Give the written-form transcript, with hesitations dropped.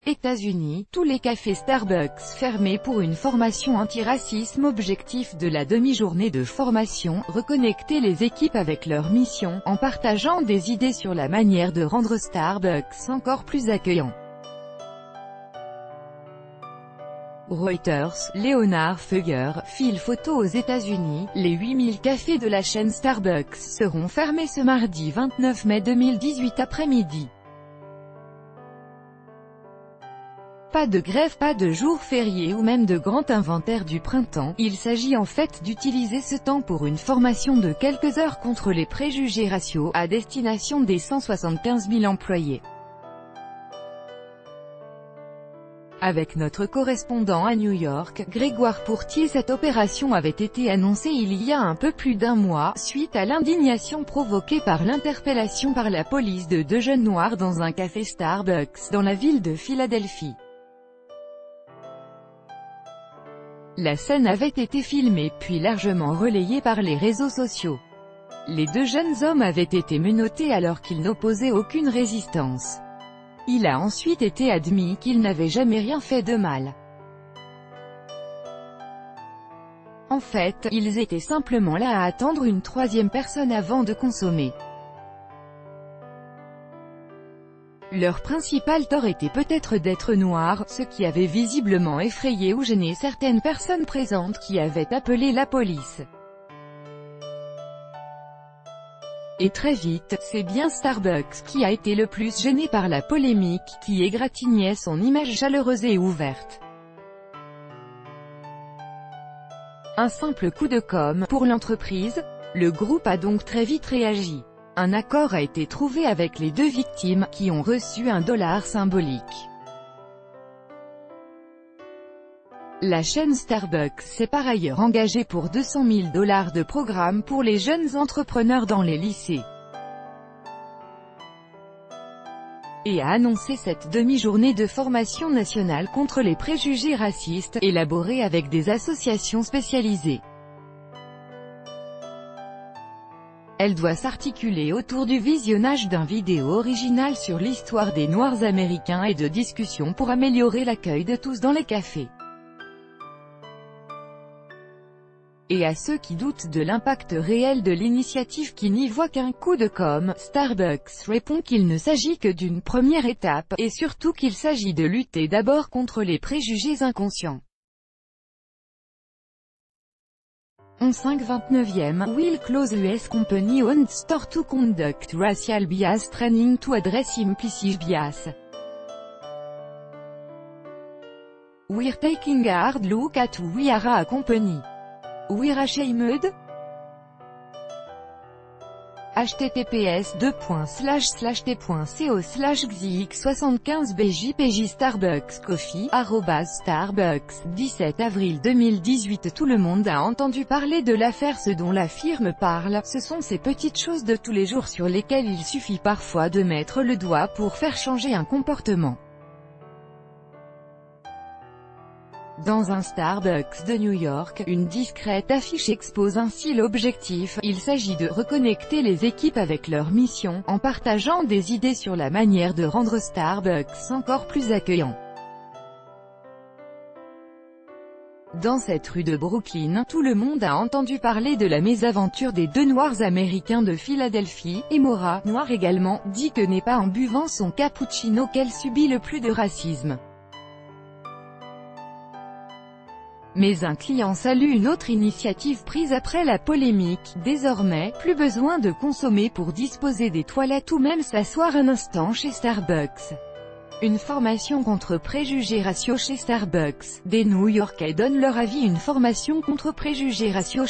États-Unis, tous les cafés Starbucks fermés pour une formation anti-racisme. Objectif de la demi-journée de formation, reconnecter les équipes avec leur mission, en partageant des idées sur la manière de rendre Starbucks encore plus accueillant. Reuters, Leonard Feuger, file photo aux États-Unis, les 8000 cafés de la chaîne Starbucks seront fermés ce mardi 29 mai 2018 après-midi. Pas de grève, pas de jour férié ou même de grand inventaire du printemps, il s'agit en fait d'utiliser ce temps pour une formation de quelques heures contre les préjugés raciaux, à destination des 175 000 employés. Avec notre correspondant à New York, Grégoire Pourtier, cette opération avait été annoncée il y a un peu plus d'un mois, suite à l'indignation provoquée par l'interpellation par la police de deux jeunes noirs dans un café Starbucks, dans la ville de Philadelphie. La scène avait été filmée puis largement relayée par les réseaux sociaux. Les deux jeunes hommes avaient été menottés alors qu'ils n'opposaient aucune résistance. Il a ensuite été admis qu'ils n'avaient jamais rien fait de mal. En fait, ils étaient simplement là à attendre une troisième personne avant de consommer. Leur principal tort était peut-être d'être noirs, ce qui avait visiblement effrayé ou gêné certaines personnes présentes qui avaient appelé la police. Et très vite, c'est bien Starbucks qui a été le plus gêné par la polémique, qui égratignait son image chaleureuse et ouverte. Un simple coup de com' pour l'entreprise? Le groupe a donc très vite réagi. Un accord a été trouvé avec les deux victimes, qui ont reçu $1 symbolique. La chaîne Starbucks s'est par ailleurs engagée pour $200 000 de programme pour les jeunes entrepreneurs dans les lycées. Et a annoncé cette demi-journée de formation nationale contre les préjugés racistes, élaborée avec des associations spécialisées. Elle doit s'articuler autour du visionnage d'un vidéo original sur l'histoire des Noirs américains et de discussions pour améliorer l'accueil de tous dans les cafés. Et à ceux qui doutent de l'impact réel de l'initiative, qui n'y voient qu'un coup de com', Starbucks répond qu'il ne s'agit que d'une première étape, et surtout qu'il s'agit de lutter d'abord contre les préjugés inconscients. 529e, will close US company-owned store to conduct racial bias training to address implicit bias. We're taking a hard look at who we are a company. We're ashamed? https://t.co/xix75bjpj Starbucks Coffee, @Starbucks, 17 avril 2018. Tout le monde a entendu parler de l'affaire. Ce dont la firme parle, ce sont ces petites choses de tous les jours sur lesquelles il suffit parfois de mettre le doigt pour faire changer un comportement. Dans un Starbucks de New York, une discrète affiche expose ainsi l'objectif. Il s'agit de reconnecter les équipes avec leur mission, en partageant des idées sur la manière de rendre Starbucks encore plus accueillant. Dans cette rue de Brooklyn, tout le monde a entendu parler de la mésaventure des deux Noirs américains de Philadelphie, et Maura, noire également, dit que n'est pas en buvant son cappuccino qu'elle subit le plus de racisme. Mais un client salue une autre initiative prise après la polémique. Désormais, plus besoin de consommer pour disposer des toilettes ou même s'asseoir un instant chez Starbucks. Une formation contre préjugés raciaux chez Starbucks. Des New-Yorkais donnent leur avis. Une formation contre préjugés raciaux.